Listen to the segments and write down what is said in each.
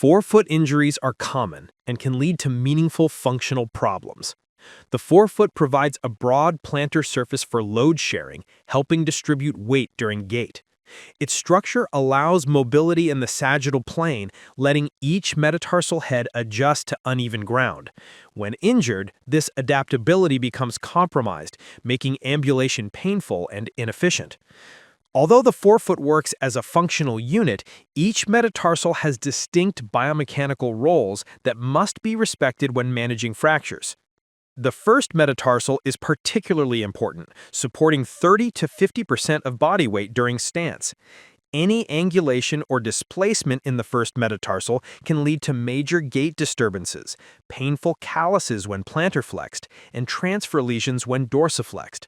Forefoot injuries are common and can lead to meaningful functional problems. The forefoot provides a broad plantar surface for load sharing, helping distribute weight during gait. Its structure allows mobility in the sagittal plane, letting each metatarsal head adjust to uneven ground. When injured, this adaptability becomes compromised, making ambulation painful and inefficient. Although the forefoot works as a functional unit, each metatarsal has distinct biomechanical roles that must be respected when managing fractures. The first metatarsal is particularly important, supporting 30 to 50% of body weight during stance. Any angulation or displacement in the first metatarsal can lead to major gait disturbances, painful calluses when plantar flexed, and transfer lesions when dorsiflexed.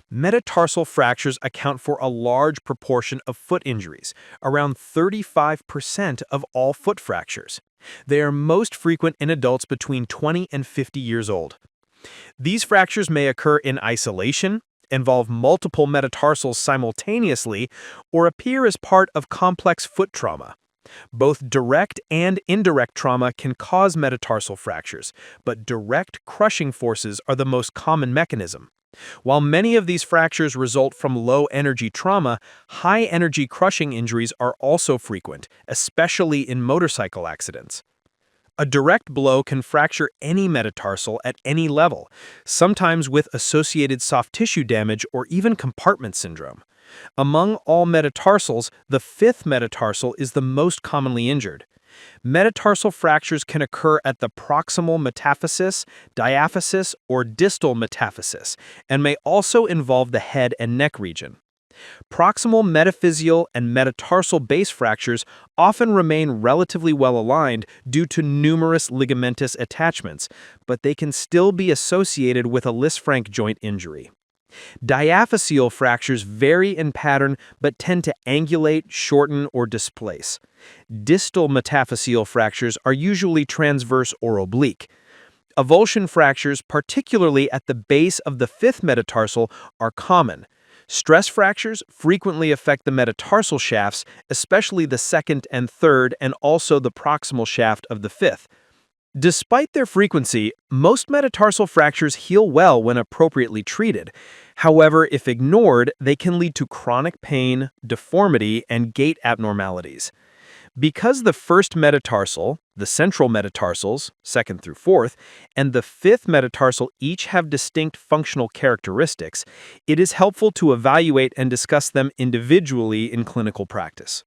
Metatarsal fractures account for a large proportion of foot injuries, around 35% of all foot fractures. They are most frequent in adults between 20 and 50 years old. These fractures may occur in isolation, involve multiple metatarsals simultaneously, or appear as part of complex foot trauma. Both direct and indirect trauma can cause metatarsal fractures, but direct crushing forces are the most common mechanism. While many of these fractures result from low-energy trauma, high-energy crushing injuries are also frequent, especially in motorcycle accidents. A direct blow can fracture any metatarsal at any level, sometimes with associated soft tissue damage or even compartment syndrome. Among all metatarsals, the fifth metatarsal is the most commonly injured. Metatarsal fractures can occur at the proximal metaphysis, diaphysis, or distal metaphysis, and may also involve the head and neck region. Proximal metaphyseal and metatarsal base fractures often remain relatively well aligned due to numerous ligamentous attachments, but they can still be associated with a Lisfranc joint injury. Diaphyseal fractures vary in pattern but tend to angulate, shorten, or displace. Distal metaphyseal fractures are usually transverse or oblique. Avulsion fractures, particularly at the base of the fifth metatarsal, are common. Stress fractures frequently affect the metatarsal shafts, especially the second and third, and also the proximal shaft of the fifth. Despite their frequency, most metatarsal fractures heal well when appropriately treated. However, if ignored, they can lead to chronic pain, deformity, and gait abnormalities. Because the first metatarsal, the central metatarsals, second through fourth, and the fifth metatarsal each have distinct functional characteristics, it is helpful to evaluate and discuss them individually in clinical practice.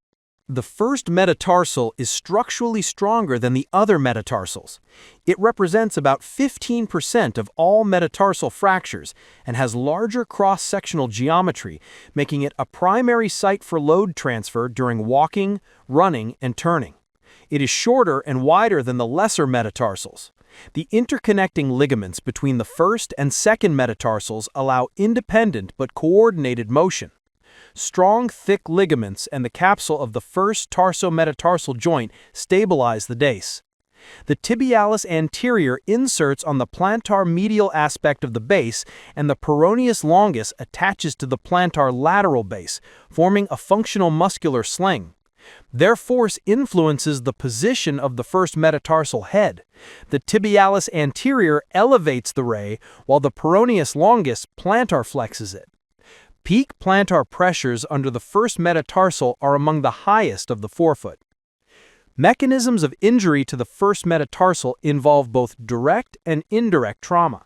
The first metatarsal is structurally stronger than the other metatarsals. It represents about 15% of all metatarsal fractures and has larger cross-sectional geometry, making it a primary site for load transfer during walking, running, and turning. It is shorter and wider than the lesser metatarsals. The interconnecting ligaments between the first and second metatarsals allow independent but coordinated motion. Strong, thick ligaments and the capsule of the first tarsometatarsal joint stabilize the base. The tibialis anterior inserts on the plantar medial aspect of the base, and the peroneus longus attaches to the plantar lateral base, forming a functional muscular sling. Their force influences the position of the first metatarsal head. The tibialis anterior elevates the ray, while the peroneus longus plantar flexes it. Peak plantar pressures under the first metatarsal are among the highest of the forefoot. Mechanisms of injury to the first metatarsal involve both direct and indirect trauma.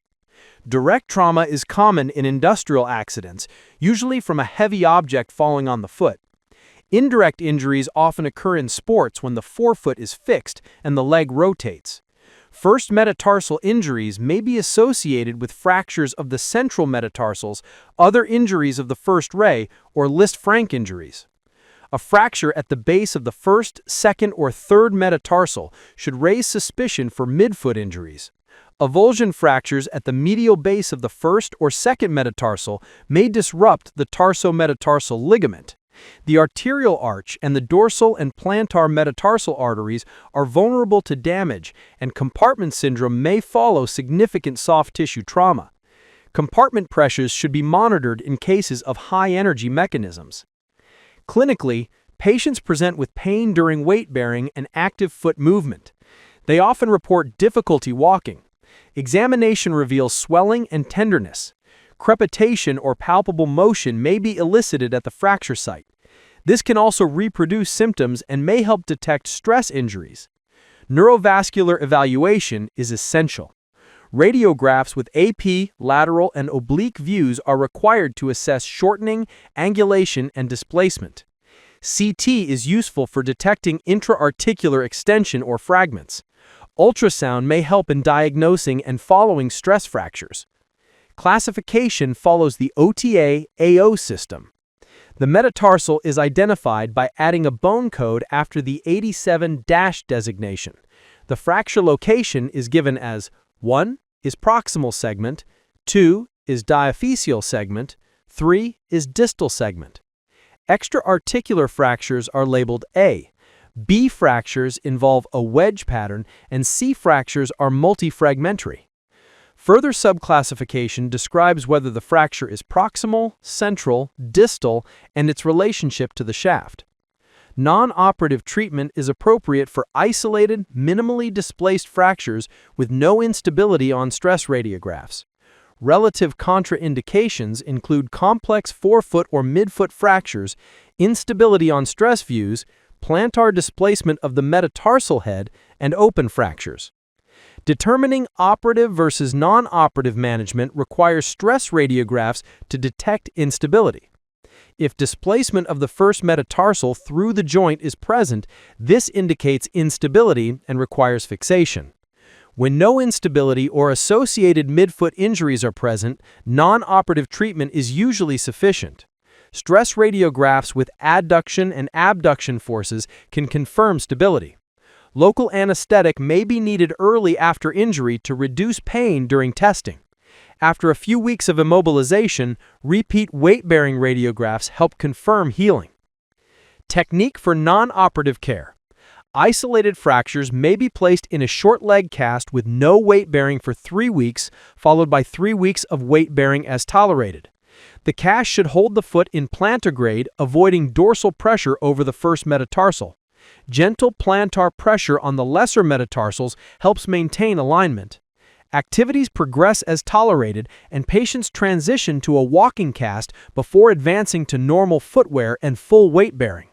Direct trauma is common in industrial accidents, usually from a heavy object falling on the foot. Indirect injuries often occur in sports when the forefoot is fixed and the leg rotates. First metatarsal injuries may be associated with fractures of the central metatarsals, other injuries of the first ray, or Lisfranc injuries. A fracture at the base of the first, second, or third metatarsal should raise suspicion for midfoot injuries. Avulsion fractures at the medial base of the first or second metatarsal may disrupt the tarsometatarsal ligament. The arterial arch and the dorsal and plantar metatarsal arteries are vulnerable to damage, and compartment syndrome may follow significant soft tissue trauma. Compartment pressures should be monitored in cases of high-energy mechanisms. Clinically, Patients present with pain during weight-bearing and active foot movement. They often report difficulty walking. Examination reveals swelling and tenderness. Crepitation or palpable motion may be elicited at the fracture site. This can also reproduce symptoms and may help detect stress injuries. Neurovascular evaluation is essential. Radiographs with AP, lateral, and oblique views are required to assess shortening, angulation, and displacement. CT is useful for detecting intra-articular extension or fragments. Ultrasound may help in diagnosing and following stress fractures. Classification follows the OTA-AO system. The metatarsal is identified by adding a bone code after the 87- designation. The fracture location is given as 1 is proximal segment, 2 is diaphyseal segment, 3 is distal segment. Extra-articular fractures are labeled A. B fractures involve a wedge pattern, and C fractures are multifragmentary. Further subclassification describes whether the fracture is proximal, central, distal, and its relationship to the shaft. Non-operative treatment is appropriate for isolated, minimally displaced fractures with no instability on stress radiographs. Relative contraindications include complex forefoot or midfoot fractures, instability on stress views, plantar displacement of the metatarsal head, and open fractures. Determining operative versus non-operative management requires stress radiographs to detect instability. If displacement of the first metatarsal through the joint is present, this indicates instability and requires fixation. When no instability or associated midfoot injuries are present, non-operative treatment is usually sufficient. Stress radiographs with adduction and abduction forces can confirm stability. Local anesthetic may be needed early after injury to reduce pain during testing. After a few weeks of immobilization, repeat weight-bearing radiographs help confirm healing. Technique for non-operative care. Isolated fractures may be placed in a short leg cast with no weight-bearing for 3 weeks, followed by 3 weeks of weight-bearing as tolerated. The cast should hold the foot in plantigrade, avoiding dorsal pressure over the first metatarsal. Gentle plantar pressure on the lesser metatarsals helps maintain alignment. Activities progress as tolerated, and patients transition to a walking cast before advancing to normal footwear and full weight bearing.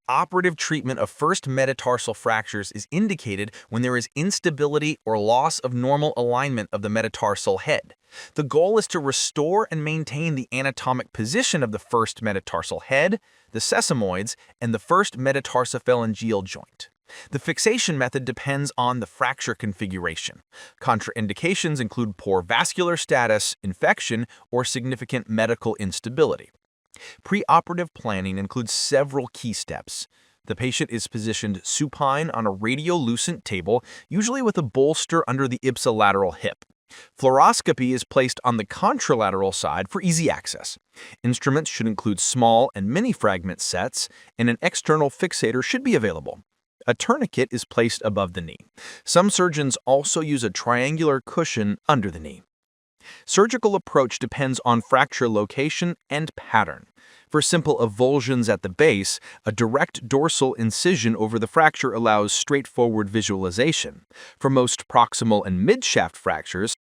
Operative treatment of first metatarsal fractures is indicated when there is instability or loss of normal alignment of the metatarsal head. The goal is to restore and maintain the anatomic position of the first metatarsal head, the sesamoids, and the first metatarsophalangeal joint. The fixation method depends on the fracture configuration. Contraindications include poor vascular status, infection, or significant medical instability. Preoperative planning includes several key steps. The patient is positioned supine on a radiolucent table, usually with a bolster under the ipsilateral hip. Fluoroscopy is placed on the contralateral side for easy access. Instruments should include small and mini fragment sets, and an external fixator should be available. A tourniquet is placed above the knee. Some surgeons also use a triangular cushion under the knee. Surgical approach depends on fracture location and pattern. For simple avulsions at the base, a direct dorsal incision over the fracture allows straightforward visualization. For most proximal and midshaft fractures,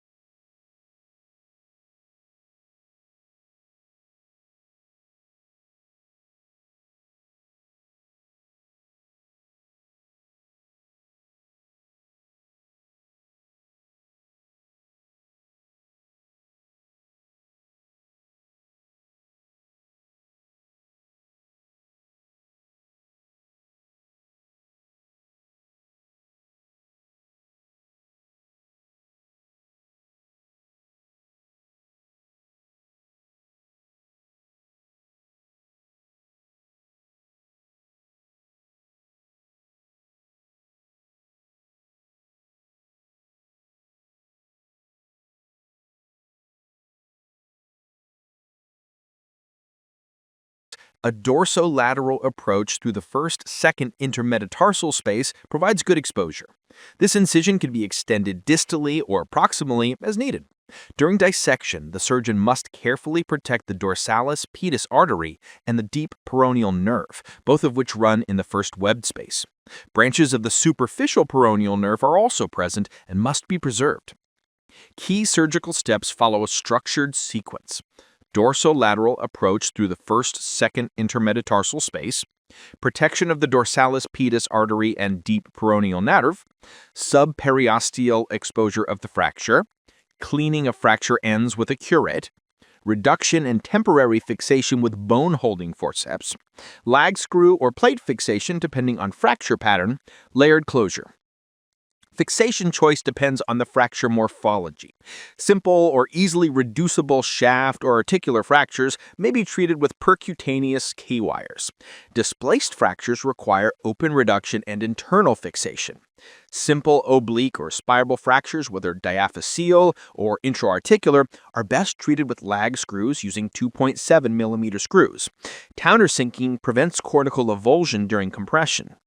a dorsolateral approach through the first-second intermetatarsal space provides good exposure. This incision can be extended distally or proximally as needed. During dissection, the surgeon must carefully protect the dorsalis pedis artery and the deep peroneal nerve, both of which run in the first webbed space. Branches of the superficial peroneal nerve are also present and must be preserved. Key surgical steps follow a structured sequence. Dorsolateral approach through the first-second intermetatarsal space, protection of the dorsalis pedis artery and deep peroneal nerve, subperiosteal exposure of the fracture, cleaning of fracture ends with a curette, reduction and temporary fixation with bone-holding forceps, lag screw or plate fixation depending on fracture pattern, layered closure. Fixation choice depends on the fracture morphology. Simple or easily reducible shaft or articular fractures may be treated with percutaneous K-wires. Displaced fractures require open reduction and internal fixation. Simple oblique or spiral fractures, whether diaphyseal or intra-articular, are best treated with lag screws using 2.7 mm screws. Countersinking prevents cortical avulsion during compression.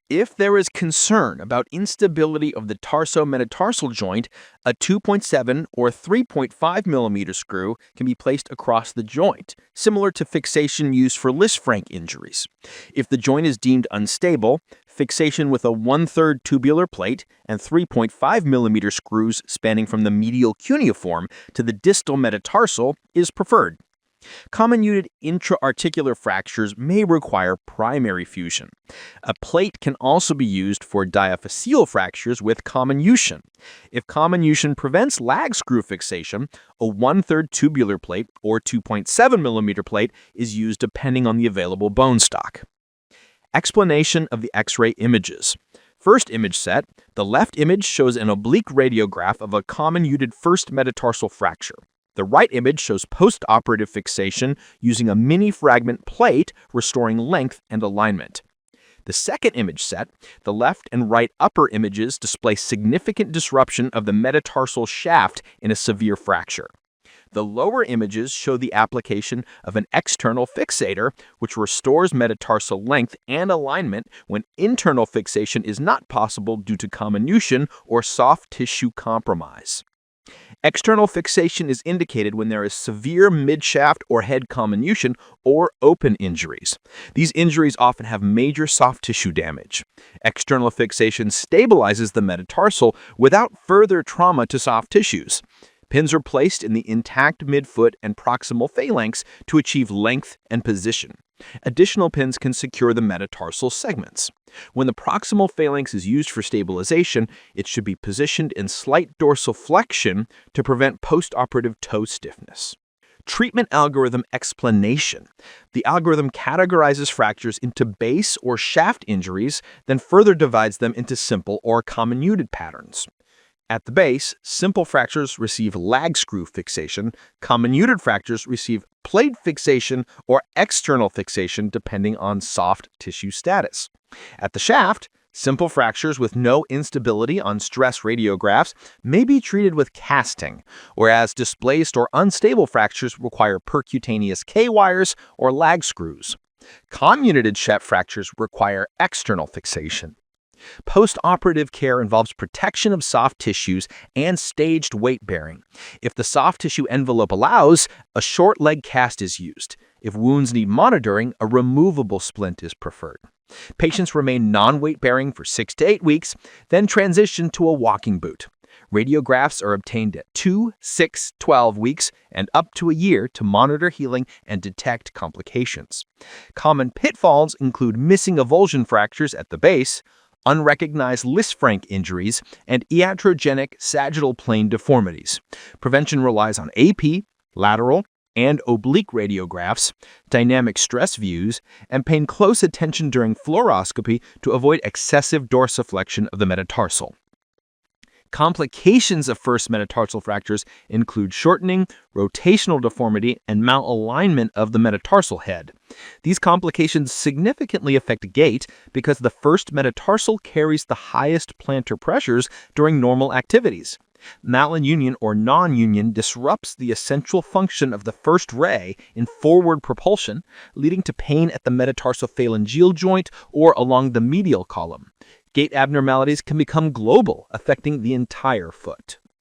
If there is concern about instability of the tarso-metatarsal joint, a 2.7 or 3.5 mm screw can be placed across the joint, similar to fixation used for Lisfranc injuries. If the joint is deemed unstable, fixation with a 1/3 tubular plate and 3.5 mm screws spanning from the medial cuneiform to the distal metatarsal is preferred. Comminuted intra-articular fractures may require primary fusion. A plate can also be used for diaphyseal fractures with comminution. If comminution prevents lag screw fixation, a 1/3 tubular plate or 2.7 mm plate is used depending on the available bone stock. Explanation of the X-ray images. First image set, the left image shows an oblique radiograph of a comminuted first metatarsal fracture. The right image shows post-operative fixation using a mini-fragment plate restoring length and alignment. The second image set, the left and right upper images display significant disruption of the metatarsal shaft in a severe fracture. The lower images show the application of an external fixator, which restores metatarsal length and alignment when internal fixation is not possible due to comminution or soft tissue compromise. External fixation is indicated when there is severe midshaft or head comminution or open injuries. These injuries often have major soft tissue damage. External fixation stabilizes the metatarsal without further trauma to soft tissues. Pins are placed in the intact midfoot and proximal phalanx to achieve length and position. Additional pins can secure the metatarsal segments. When the proximal phalanx is used for stabilization, it should be positioned in slight dorsiflexion to prevent postoperative toe stiffness. Treatment algorithm explanation. The algorithm categorizes fractures into base or shaft injuries, then further divides them into simple or comminuted patterns. At the base, simple fractures receive lag screw fixation, comminuted fractures receive plate fixation or external fixation depending on soft tissue status. At the shaft, simple fractures with no instability on stress radiographs may be treated with casting, whereas displaced or unstable fractures require percutaneous K-wires or lag screws. Comminuted shaft fractures require external fixation. Post-operative care involves protection of soft tissues and staged weight bearing. If the soft tissue envelope allows, a short leg cast is used. If wounds need monitoring, a removable splint is preferred. Patients remain non-weight bearing for 6 to 8 weeks, then transition to a walking boot. Radiographs are obtained at 2, 6, 12 weeks, and up to a year to monitor healing and detect complications. Common pitfalls include missing avulsion fractures at the base, unrecognized Lisfranc injuries, and iatrogenic sagittal plane deformities. Prevention relies on AP, lateral, and oblique radiographs, dynamic stress views, and paying close attention during fluoroscopy to avoid excessive dorsiflexion of the metatarsal. Complications of first metatarsal fractures include shortening, rotational deformity, and malalignment of the metatarsal head. These complications significantly affect gait because the first metatarsal carries the highest plantar pressures during normal activities. Malunion or non-union disrupts the essential function of the first ray in forward propulsion, leading to pain at the metatarsophalangeal joint or along the medial column. Gait abnormalities can become global, affecting the entire foot.